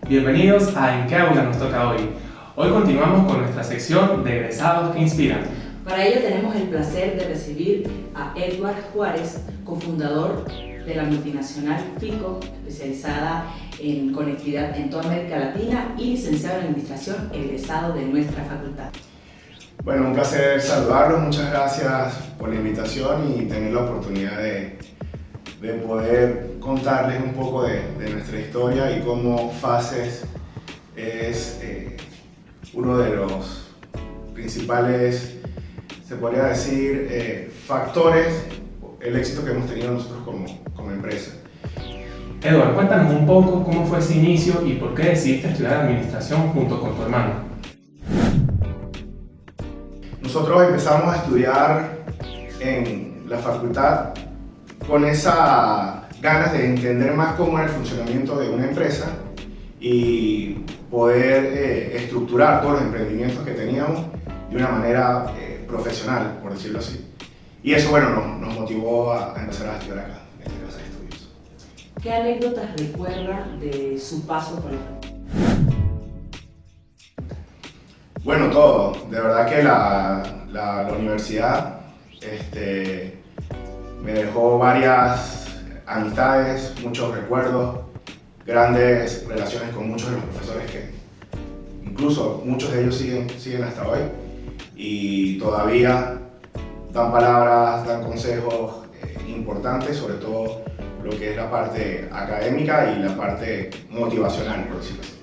Bienvenidos a ¿En qué aula nos toca hoy? Hoy continuamos con nuestra sección de egresados que inspiran. Para ello tenemos el placer de recibir a Edward Juárez, cofundador de la multinacional FICO, especializada en conectividad en toda América Latina y licenciado en Administración, egresado de nuestra facultad. Bueno, un placer saludarlos, muchas gracias por la invitación y tener la oportunidad de poder contarles un poco de nuestra historia y cómo Fases es uno de los principales, se podría decir, factores, el éxito que hemos tenido nosotros como empresa. Edward, cuéntanos un poco cómo fue ese inicio y por qué decidiste estudiar administración junto con tu hermano. Nosotros empezamos a estudiar en la facultad con esa ganas de entender más cómo era el funcionamiento de una empresa y poder estructurar todos los emprendimientos que teníamos de una manera profesional, por decirlo así. Y eso, bueno, nos motivó a empezar a estudiar acá, en esta casa de estudios. ¿Qué anécdotas recuerda de su paso por la facultad? Bueno, todo. De verdad que la universidad me dejó varias amistades, muchos recuerdos, grandes relaciones con muchos de los profesores que incluso muchos de ellos siguen hasta hoy y todavía dan palabras, dan consejos importantes, sobre todo lo que es la parte académica y la parte motivacional, por decirlo así.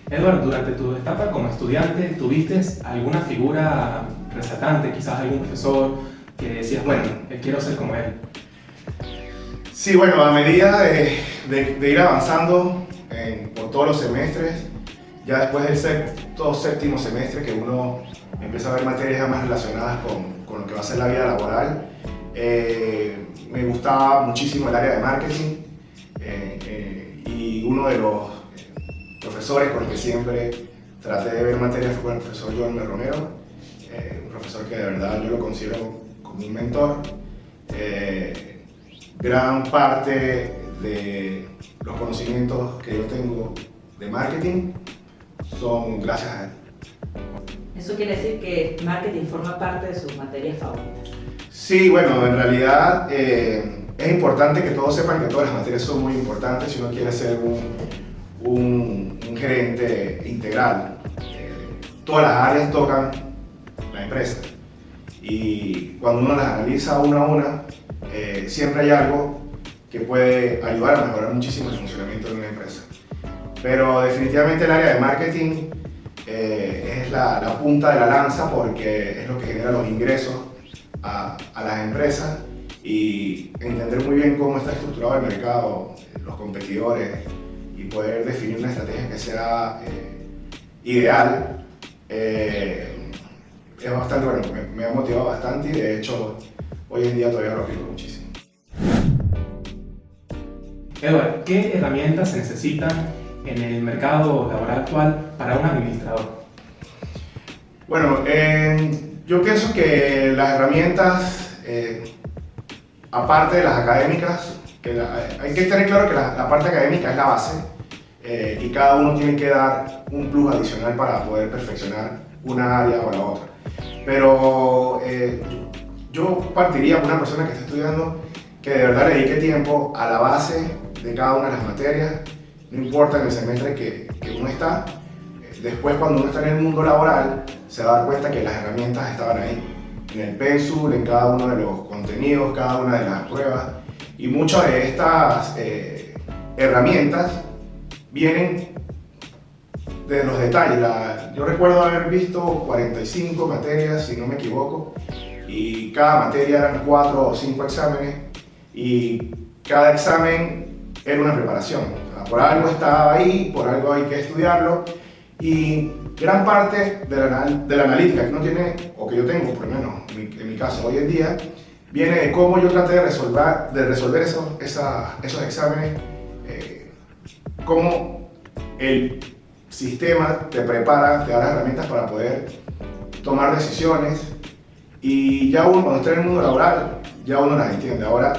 Edward, durante tu etapa como estudiante, ¿tuviste alguna figura resaltante, quizás algún profesor que decías, bueno, quiero ser como él? Sí, bueno, a medida de ir avanzando por todos los semestres, ya después del séptimo semestre que uno empieza a ver materias ya más relacionadas con lo que va a ser la vida laboral, me gustaba muchísimo el área de marketing y uno de los profesores con los que siempre traté de ver materias fue el profesor Joan Romero, un profesor que de verdad yo lo considero como un mentor. Gran parte de los conocimientos que yo tengo de marketing son gracias a él. Eso quiere decir que marketing forma parte de sus materias favoritas. Sí, bueno, en realidad es importante que todos sepan que todas las materias son muy importantes si uno quiere ser un gerente integral. Todas las áreas tocan la empresa y cuando uno las analiza una a una, siempre hay algo que puede ayudar a mejorar muchísimo el funcionamiento de una empresa. Pero definitivamente el área de marketing es la punta de la lanza porque es lo que genera los ingresos a las empresas y entender muy bien cómo está estructurado el mercado, los competidores y poder definir una estrategia que sea ideal es bastante bueno, me ha motivado bastante y de hecho hoy en día todavía lo aplico muchísimo. Edward, ¿qué herramientas se necesitan en el mercado laboral actual para un administrador? Bueno, yo pienso que las herramientas, aparte de las académicas, hay que tener claro que la parte académica es la base y cada uno tiene que dar un plus adicional para poder perfeccionar una área o la otra. Pero yo partiría por una persona que está estudiando que de verdad le dedique tiempo a la base de cada una de las materias, no importa en el semestre que uno está. Después, cuando uno está en el mundo laboral, se va a dar cuenta que las herramientas estaban ahí, en el pénsul, en cada uno de los contenidos, cada una de las pruebas. Y muchas de estas herramientas vienen de los detalles. Yo recuerdo haber visto 45 materias, si no me equivoco, y cada materia eran 4 o 5 exámenes, y cada examen era una preparación. O sea, por algo estaba ahí, por algo hay que estudiarlo, y gran parte de la analítica que uno tiene, o que yo tengo, por lo menos en mi caso hoy en día, viene de cómo yo traté de resolver esos exámenes, cómo el sistema te prepara, te da las herramientas para poder tomar decisiones y ya uno cuando está en el mundo laboral, ya uno las entiende. Ahora,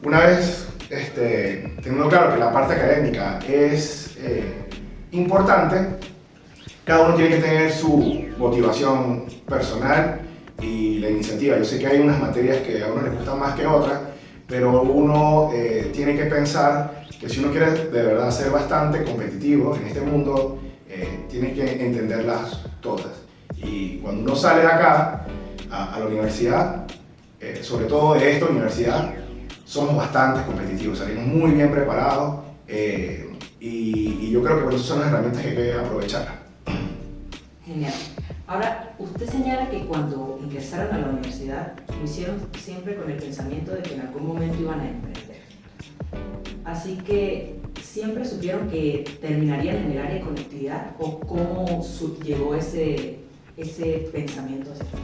una vez teniendo claro que la parte académica es importante, cada uno tiene que tener su motivación personal y la iniciativa. Yo sé que hay unas materias que a uno le gustan más que otras, pero uno tiene que pensar que si uno quiere de verdad ser bastante competitivo en este mundo, tiene que entenderlas todas. Y cuando uno sale de acá a la universidad, sobre todo de esta universidad, somos bastante competitivos, salimos muy bien preparados y yo creo que por eso son las herramientas que hay que aprovechar. Genial. Ahora, usted señala que cuando ingresaron a la universidad lo hicieron siempre con el pensamiento de que en algún momento iban a emprender. Así que, ¿siempre supieron que terminarían en el área de conectividad o cómo llegó ese pensamiento hacia ustedes?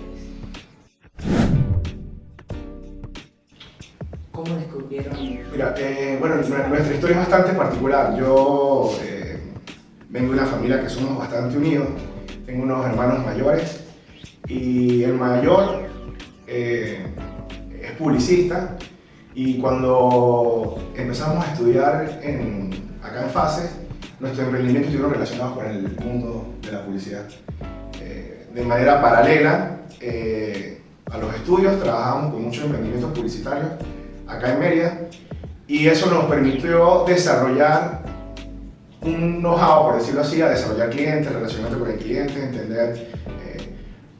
¿Cómo descubrieron? Mira, bueno, nuestra historia es bastante particular. Yo vengo de una familia que somos bastante unidos. Tengo unos hermanos mayores y el mayor es publicista, y cuando empezamos a estudiar acá en FACES, nuestros emprendimientos estuvieron relacionados con el mundo de la publicidad. De manera paralela a los estudios, trabajamos con muchos emprendimientos publicitarios acá en Mérida, y eso nos permitió desarrollar un know-how, por decirlo así, a desarrollar clientes, relacionarte con el cliente, entender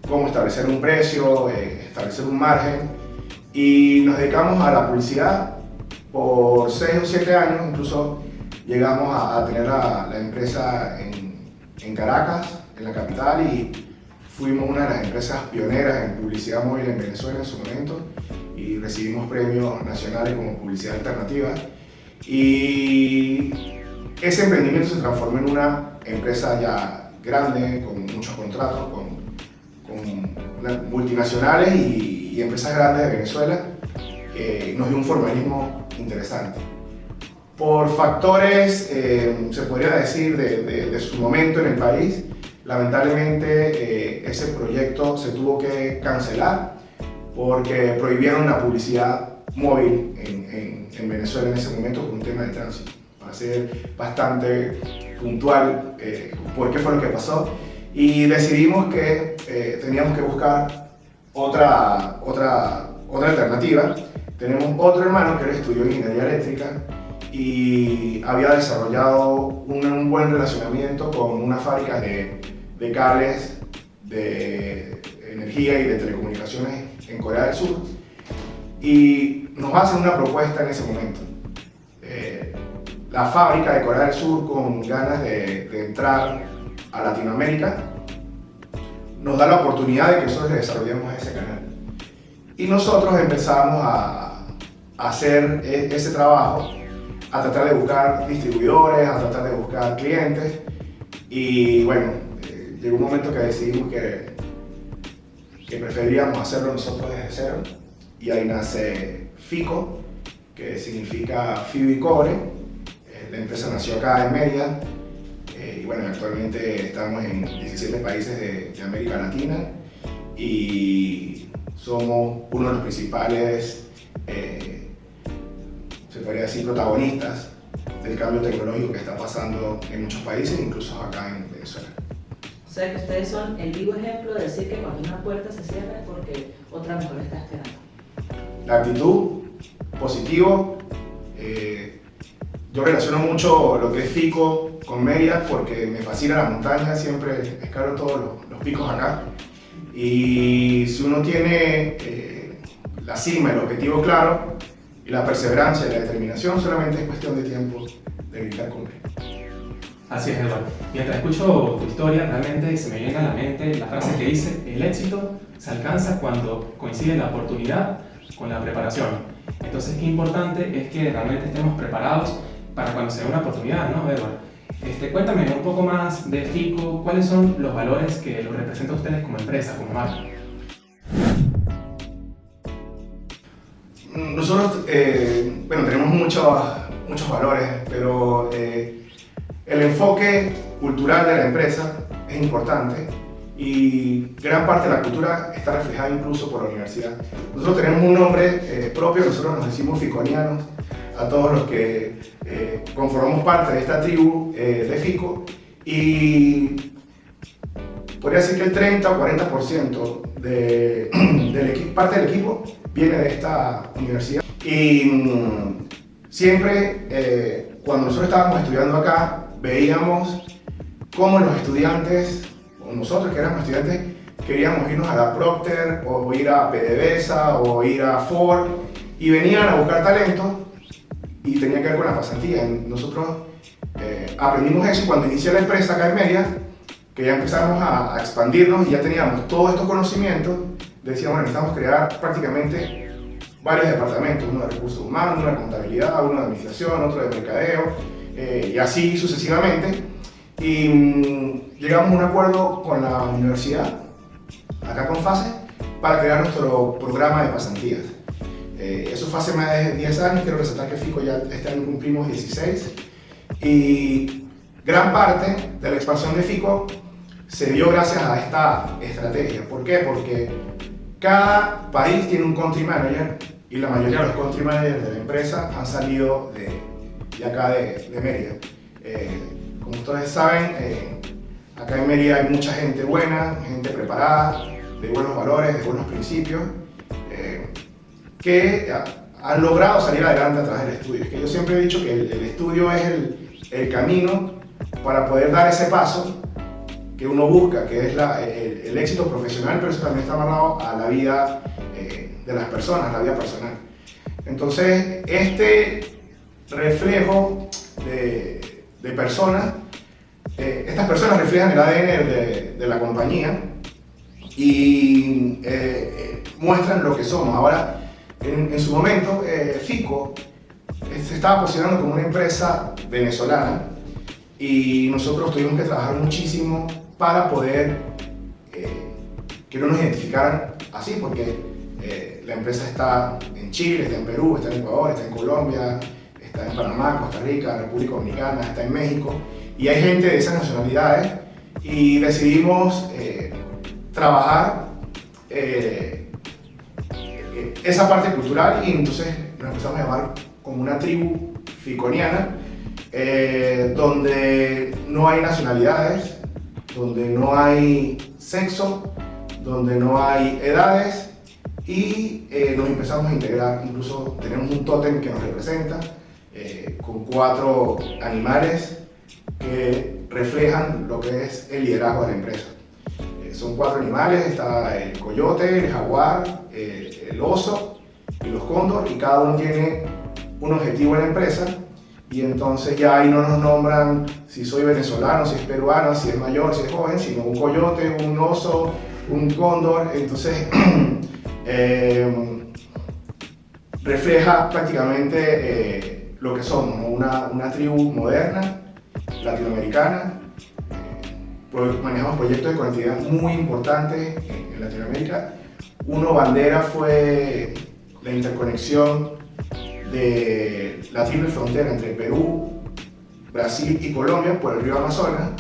cómo establecer un precio, establecer un margen, y nos dedicamos a la publicidad por 6 o 7 años. Incluso llegamos a tener la empresa en Caracas, en la capital, y fuimos una de las empresas pioneras en publicidad móvil en Venezuela en su momento, y recibimos premios nacionales como publicidad alternativa, y ese emprendimiento se transformó en una empresa ya grande, con muchos contratos, con multinacionales y empresas grandes de Venezuela. Nos dio un formalismo interesante. Por factores, se podría decir, de su momento en el país, lamentablemente ese proyecto se tuvo que cancelar porque prohibieron la publicidad móvil en Venezuela en ese momento por un tema de tránsito. Para ser bastante puntual, por qué fue lo que pasó, y decidimos que teníamos que buscar otra alternativa. Tenemos otro hermano que él estudió ingeniería eléctrica y había desarrollado un buen relacionamiento con una fábrica de cables de energía y de telecomunicaciones en Corea del Sur, y nos hacen una propuesta en ese momento. La fábrica de Corea del Sur, con ganas de entrar a Latinoamérica, nos da la oportunidad de que nosotros desarrollemos ese canal. Y nosotros empezamos a hacer ese trabajo, a tratar de buscar distribuidores, a tratar de buscar clientes, y bueno, llegó un momento que decidimos que preferíamos hacerlo nosotros desde cero, y ahí nace FICO, que significa Fibra y Cobre. La empresa nació acá en Mérida, y bueno, actualmente estamos en 17 países de América Latina, y somos uno de los principales, se podría decir, protagonistas del cambio tecnológico que está pasando en muchos países, incluso acá en Venezuela. O sea que ustedes son el vivo ejemplo de decir que cuando una puerta se cierra es porque otra mejor está esperando. La actitud, positivo. Yo relaciono mucho lo que es FICO con Mérida porque me fascina la montaña, siempre escalo todos los picos acá. Y si uno tiene la cima, el objetivo claro, y la perseverancia y la determinación, solamente es cuestión de tiempo de gritar cumple. Así es, Eduardo. Mientras escucho tu historia, realmente se me viene a la mente la frase que dice: el éxito se alcanza cuando coincide la oportunidad con la preparación. Entonces, qué importante es que realmente estemos preparados para cuando se dé una oportunidad, ¿no, Eduardo? Cuéntame un poco más de FICO, ¿cuáles son los valores que los representan a ustedes como empresa, como marca? Nosotros, bueno, tenemos muchos valores, pero el enfoque cultural de la empresa es importante, y gran parte de la cultura está reflejada incluso por la universidad. Nosotros tenemos un nombre propio, nosotros nos decimos ficonianos a todos los que conformamos parte de esta tribu de FICO, Y podría decir que el 30 o 40% parte del equipo viene de esta universidad. Y siempre, cuando nosotros estábamos estudiando acá, veíamos cómo los estudiantes, o nosotros que éramos estudiantes, queríamos irnos a la Procter, o ir a PDVSA, o ir a Ford, y venían a buscar talento, y tenía que ver con la pasantía. Nosotros aprendimos eso cuando inicié la empresa acá en Mérida, que ya empezamos a expandirnos y ya teníamos todos estos conocimientos. Decíamos, bueno, necesitamos crear prácticamente varios departamentos, uno de recursos humanos, uno de contabilidad, uno de administración, otro de mercadeo, y así sucesivamente. Y llegamos a un acuerdo con la universidad, acá con FASE, para crear nuestro programa de pasantías. Eso fue hace más de 10 años, quiero resaltar que FICO ya este año cumplimos 16. Y gran parte de la expansión de FICO se dio gracias a esta estrategia. ¿Por qué? Porque cada país tiene un country manager y la mayoría de los country managers de la empresa han salido de acá de Mérida. Como ustedes saben, acá en Mérida hay mucha gente buena, gente preparada, de buenos valores, de buenos principios, que han logrado salir adelante a través del estudio. Es que yo siempre he dicho que el estudio es el camino para poder dar ese paso que uno busca, que es el éxito profesional, pero eso también está amarrado a la vida de las personas, la vida personal. Entonces, este reflejo de personas, estas personas reflejan el ADN de la compañía y muestran lo que somos. Ahora, en su momento, FICO se estaba posicionando como una empresa venezolana y nosotros tuvimos que trabajar muchísimo para poder que no nos identificaran así, porque la empresa está en Chile, está en Perú, está en Ecuador, está en Colombia, está en Panamá, Costa Rica, República Dominicana, está en México, y hay gente de esas nacionalidades, y decidimos trabajar esa parte cultural, y entonces nos empezamos a llamar como una tribu ficoniana, donde no hay nacionalidades, donde no hay sexo, donde no hay edades, y nos empezamos a integrar. Incluso tenemos un tótem que nos representa, con 4 animales que reflejan lo que es el liderazgo de la empresa. Son 4 animales, está el coyote, el jaguar, el oso y los cóndor, y cada uno tiene un objetivo en la empresa. Y entonces ya ahí no nos nombran si soy venezolano, si es peruano, si es mayor, si es joven, sino un coyote, un oso, un cóndor. Entonces refleja prácticamente lo que somos, ¿no? Una tribu moderna, latinoamericana. Manejamos proyectos de conectividad muy importantes en Latinoamérica. Uno bandera fue la interconexión de la triple frontera entre Perú, Brasil y Colombia por el río Amazonas,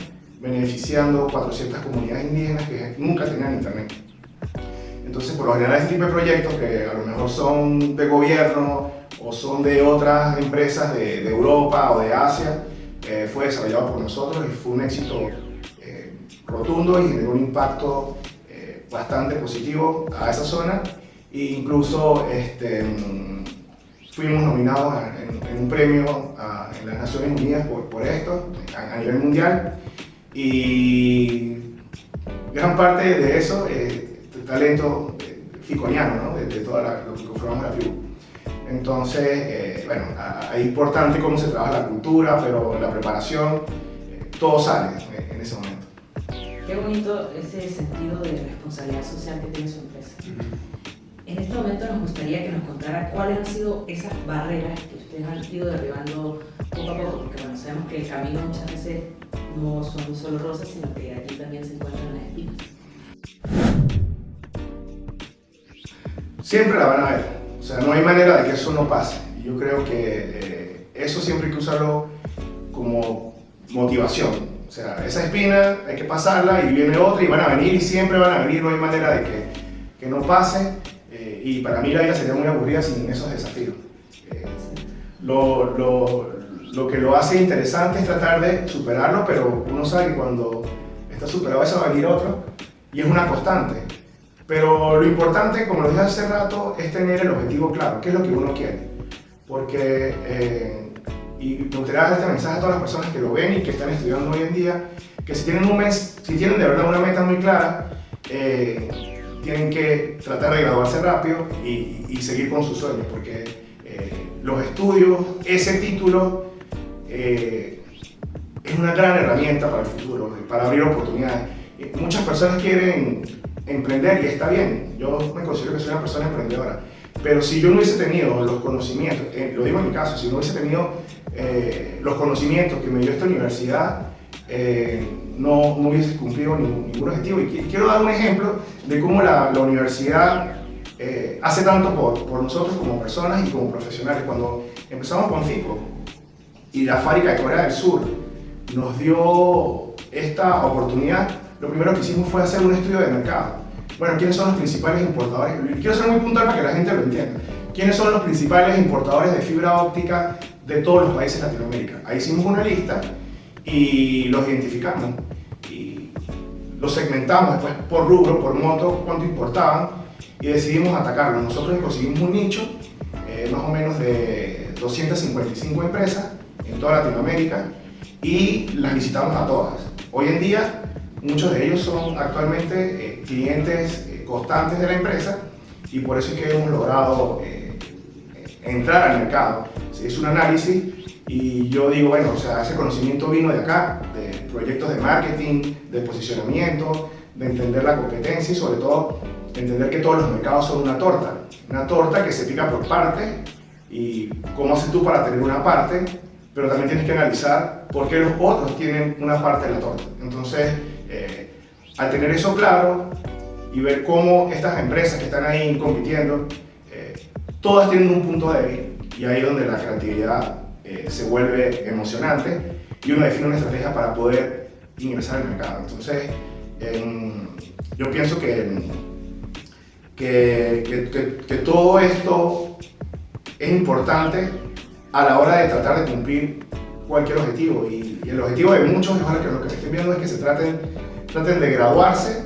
beneficiando 400 comunidades indígenas que nunca tenían internet. Entonces, por lo general, este tipo de proyectos, que a lo mejor son de gobierno o son de otras empresas de Europa o de Asia, fue desarrollado por nosotros y fue un éxito rotundo y generó un impacto bastante positivo a esa zona. E incluso fuimos nominados en un premio en las Naciones Unidas por esto, a nivel mundial, y gran parte de eso es talento ficoniano, ¿no? de todo lo que conformamos la tribu. Entonces, bueno, es importante cómo se trabaja la cultura, pero la preparación, todo sale en ese momento. Qué bonito ese sentido de responsabilidad social que tiene su empresa. En este momento nos gustaría que nos contara cuáles han sido esas barreras que ustedes han ido derribando poco a poco, porque bueno, sabemos que el camino muchas veces no son solo rosas, sino que aquí también se encuentran las espinas. Siempre la van a ver, o sea, no hay manera de que eso no pase. Y yo creo que eso siempre hay que usarlo como motivación. O sea, esa espina hay que pasarla y viene otra y van a venir y siempre van a venir, no hay manera de que no pase. Y para mí la vida sería muy aburrida sin esos desafíos. lo que lo hace interesante es tratar de superarlo, pero uno sabe que cuando está superado eso va a venir otro y es una constante. Pero lo importante, como lo dije hace rato, es tener el objetivo claro, qué es lo que uno quiere. Porque, y me gustaría dar este mensaje a todas las personas que lo ven y que están estudiando hoy en día, que si tienen de verdad una meta muy clara, tienen que tratar de graduarse rápido y seguir con sus sueños, porque los estudios, ese título, es una gran herramienta para el futuro, para abrir oportunidades. Muchas personas quieren emprender y está bien, yo me considero que soy una persona emprendedora, pero si yo no hubiese tenido los conocimientos, lo digo en mi caso, si no hubiese tenido los conocimientos que me dio esta universidad, no hubiese cumplido ningún objetivo. Y quiero dar un ejemplo de cómo la universidad hace tanto por nosotros como personas y como profesionales. Cuando empezamos con FICO y la fábrica de Corea del Sur nos dio esta oportunidad, lo primero que hicimos fue hacer un estudio de mercado. Bueno, ¿quiénes son los principales importadores? Quiero ser muy puntual para que la gente lo entienda. ¿Quiénes son los principales importadores de fibra óptica de todos los países de Latinoamérica? Ahí hicimos una lista y los identificamos y los segmentamos después por rubro, por monto, cuánto importaban y decidimos atacarlos. Nosotros conseguimos un nicho más o menos de 255 empresas en toda Latinoamérica y las visitamos a todas. Hoy en día muchos de ellos son actualmente clientes constantes de la empresa y por eso es que hemos logrado entrar al mercado. Es un análisis y yo digo, bueno, o sea, ese conocimiento vino de acá, de proyectos de marketing, de posicionamiento, de entender la competencia y sobre todo entender que todos los mercados son una torta que se pica por partes y cómo haces tú para tener una parte, pero también tienes que analizar por qué los otros tienen una parte de la torta. Entonces, al tener eso claro y ver cómo estas empresas que están ahí compitiendo, todas tienen un punto débil y ahí es donde la creatividad se vuelve emocionante y uno define una estrategia para poder ingresar al mercado. Entonces, yo pienso que todo esto es importante a la hora de tratar de cumplir cualquier objetivo y el objetivo de muchos, ojalá que lo que estén viendo es que se traten de graduarse,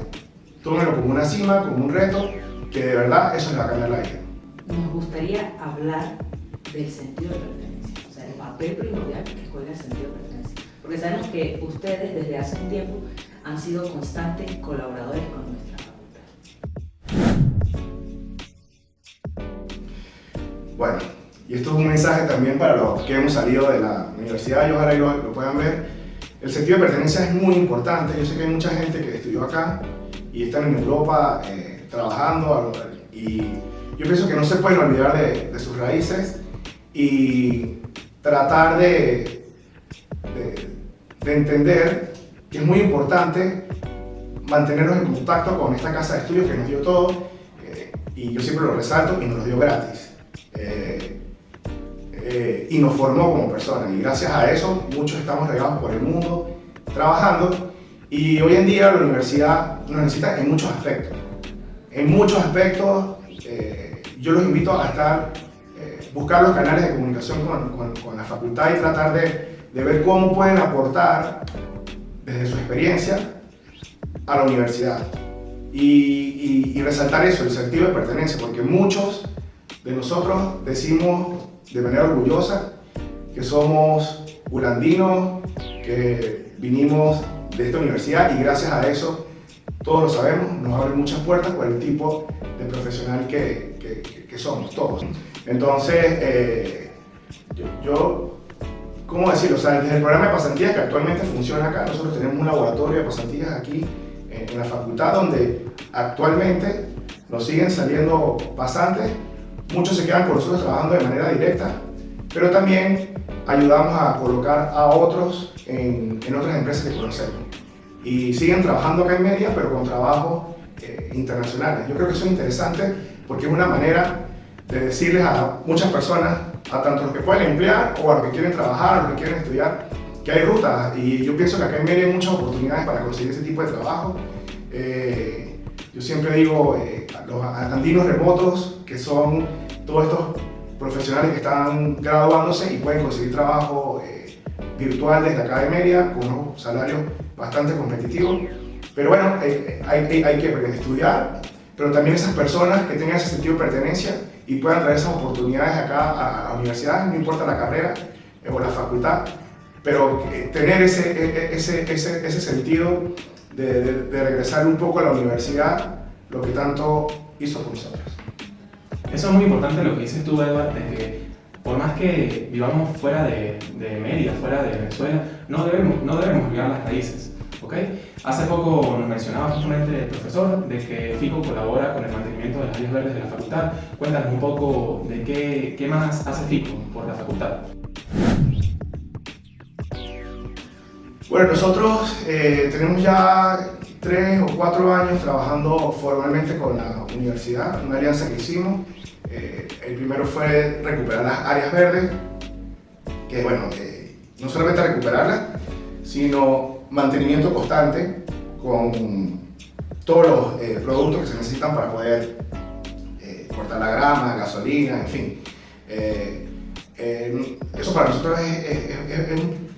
tómenlo como una cima, como un reto, que de verdad eso les va a cambiar la vida. Nos gustaría hablar del sentido de pertenencia, o sea, el papel primordial que juega el sentido de pertenencia, porque sabemos que ustedes desde hace un tiempo han sido constantes colaboradores con nuestra facultad. Bueno, y esto es un mensaje también para los que hemos salido de la universidad y ojalá lo puedan ver. El sentido de pertenencia es muy importante. Yo sé que hay mucha gente que estudió acá y están en Europa trabajando y yo pienso que no se pueden olvidar de sus raíces y tratar de entender que es muy importante mantenernos en contacto con esta casa de estudios que nos dio todo y yo siempre lo resalto y nos lo dio gratis. Y nos formó como personas y gracias a eso muchos estamos regados por el mundo trabajando y hoy en día la universidad nos necesita en muchos aspectos. En muchos aspectos yo los invito a buscar los canales de comunicación con la facultad y tratar de ver cómo pueden aportar desde su experiencia a la universidad y resaltar eso, el sentido de pertenencia, porque muchos de nosotros decimos de manera orgullosa que somos ulandinos, que vinimos de esta universidad y gracias a eso, todos lo sabemos, nos abren muchas puertas por el tipo de profesional que somos todos. Entonces, ¿cómo decirlo? O sea, desde el programa de pasantías que actualmente funciona acá, nosotros tenemos un laboratorio de pasantías aquí en la facultad donde actualmente nos siguen saliendo pasantes. Muchos se quedan con nosotros trabajando de manera directa, pero también ayudamos a colocar a otros en otras empresas que conocemos. Y siguen trabajando acá en Media, pero con trabajos internacionales. Yo creo que eso es interesante porque es una manera de decirles a muchas personas, a tanto los que pueden emplear o a los que quieren trabajar, a los que quieren estudiar, que hay rutas. Y yo pienso que acá en Media hay muchas oportunidades para conseguir ese tipo de trabajo. Yo siempre digo, los andinos remotos, que son todos estos profesionales que están graduándose y pueden conseguir trabajo virtual desde acá de Mérida con unos salarios bastante competitivos. Pero bueno, hay que estudiar, pero también esas personas que tengan ese sentido de pertenencia y puedan traer esas oportunidades acá a la universidad, no importa la carrera o la facultad, pero tener ese sentido de regresar un poco a la universidad, lo que tanto hizo con nosotros. Eso es muy importante lo que dices tú, Edward, de que por más que vivamos fuera de Mérida, fuera de Venezuela, no debemos olvidar las raíces. ¿Okay? Hace poco nos mencionaba justamente el profesor de que FICO colabora con el mantenimiento de las áreas verdes de la facultad. Cuéntanos un poco de qué más hace FICO por la facultad. Bueno, nosotros tenemos ya 3 o 4 años trabajando formalmente con la universidad, una alianza que hicimos. El primero fue recuperar las áreas verdes, que bueno, no solamente recuperarlas, sino mantenimiento constante con todos los productos que se necesitan para poder cortar la grama, gasolina, en fin. Eso para nosotros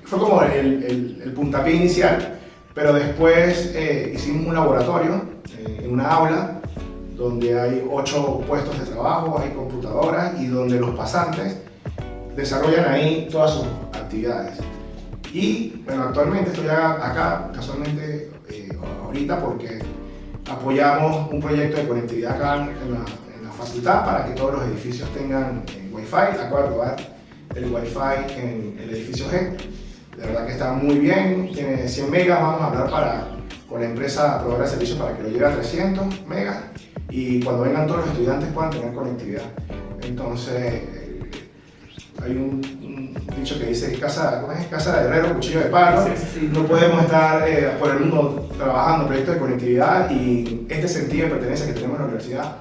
fue como el puntapié inicial, pero después hicimos un laboratorio en una aula donde hay 8 puestos de trabajo, hay computadoras y donde los pasantes desarrollan ahí todas sus actividades. Y bueno, actualmente estoy acá casualmente ahorita porque apoyamos un proyecto de conectividad acá en la facultad para que todos los edificios tengan Wi-Fi. Acabo de probar el Wi-Fi en el edificio G. De verdad que está muy bien, tiene 100 megas, vamos a hablar con la empresa proveedora de servicios para que lo lleve a 300 megas y cuando vengan todos los estudiantes puedan tener conectividad. Entonces, hay un dicho que dice casa de herrero, cuchillo de palo. Sí. No podemos estar por el mundo trabajando en proyectos de conectividad y este sentido de pertenencia que tenemos en la universidad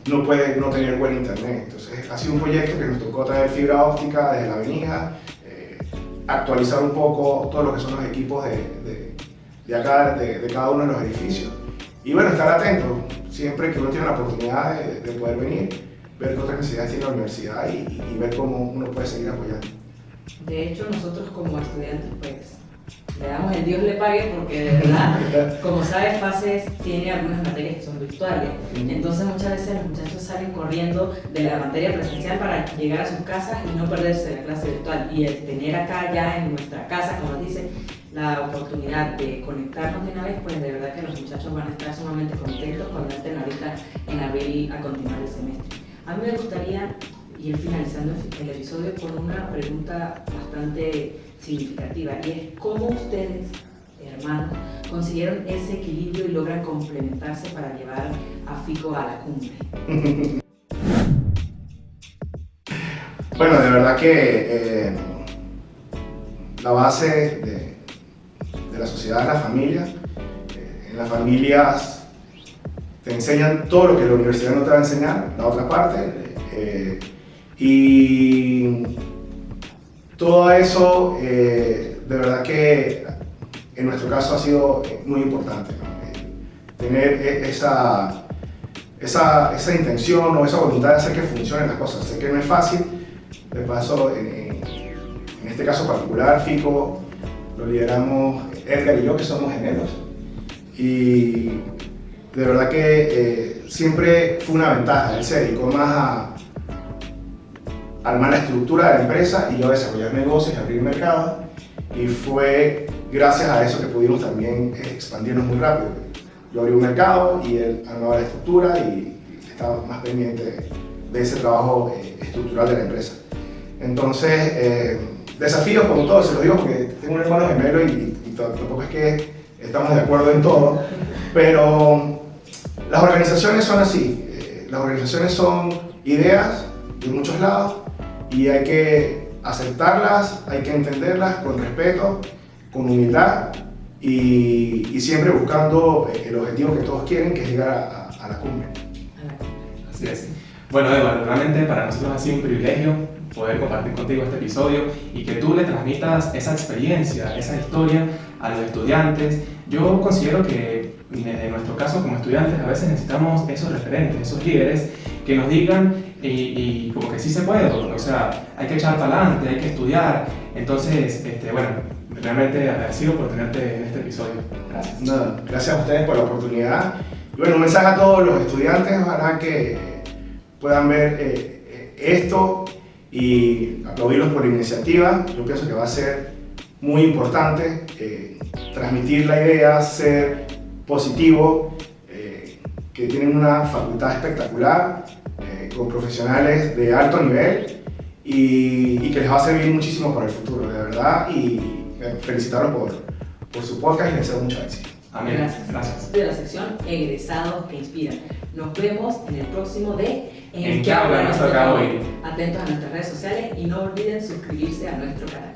no puede no tener buen internet. Entonces ha sido un proyecto que nos tocó traer fibra óptica desde la avenida, actualizar un poco todo lo que son los equipos de acá, de cada uno de los edificios. Y bueno, estar atento siempre que uno tiene la oportunidad de poder venir, ver qué otras necesidades tiene la universidad y ver cómo uno puede seguir apoyando. De hecho, nosotros como estudiantes, pues, le damos el Dios le pague porque de verdad, como sabes, FACES tiene algunas materias que son virtuales. Entonces muchas veces los muchachos salen corriendo de la materia presencial para llegar a sus casas y no perderse de la clase virtual. Y el tener acá ya en nuestra casa, como dice, la oportunidad de conectarnos de una vez, pues de verdad que los muchachos van a estar sumamente contentos cuando estén ahorita en abril a continuar el semestre. A mí me gustaría ir finalizando el episodio con una pregunta bastante significativa y es ¿cómo ustedes, hermanos, consiguieron ese equilibrio y logran complementarse para llevar a FICO a la cumbre? Bueno, de verdad que la base de la sociedad es la familia. En las familias te enseñan todo lo que la universidad no te va a enseñar, la otra parte. Y todo eso, de verdad que en nuestro caso ha sido muy importante, ¿no? Tener esa intención o esa voluntad de hacer que funcionen las cosas. Sé que no es fácil, de paso, en este caso particular, FICO lo lideramos Edgar y yo, que somos gemelos, y de verdad que siempre fue una ventaja. Él se dedicó más a armar la estructura de la empresa y yo a desarrollar negocios y abrir mercados, y fue gracias a eso que pudimos también expandirnos muy rápido. Yo abrí un mercado y él armaba la estructura y estaba más pendiente de ese trabajo estructural de la empresa. Entonces, desafíos como todos, se los digo porque tengo un hermano gemelo y tampoco es que estamos de acuerdo en todo, pero las organizaciones son así. Las organizaciones son ideas de muchos lados y hay que aceptarlas, hay que entenderlas con respeto, con humildad y siempre buscando el objetivo que todos quieren, que es llegar a la cumbre. Así es. Bueno, Eduardo, realmente para nosotros ha sido un privilegio poder compartir contigo este episodio y que tú le transmitas esa experiencia, esa historia a los estudiantes. Yo considero que desde nuestro nuestro caso como estudiantes a veces necesitamos esos referentes, esos líderes que nos digan y como que sí se puede, o sea, hay que echar para adelante, hay que estudiar. Entonces, bueno, realmente agradecido por tenerte en este episodio. Gracias. Nada, gracias a ustedes por la oportunidad. Y bueno, un mensaje a todos los estudiantes, ojalá que puedan ver esto y aplaudirlos por la iniciativa. Yo pienso que va a ser muy importante transmitir la idea, ser positivo, que tienen una facultad espectacular, con profesionales de alto nivel y que les va a servir muchísimo para el futuro, de verdad. Y felicitarlos por su podcast y les deseo mucho éxito. Amén. Gracias. De la sección Egresados que Inspiran. Nos vemos en el próximo de ¿En qué habla nos toca hoy? Atentos a nuestras redes sociales y no olviden suscribirse a nuestro canal.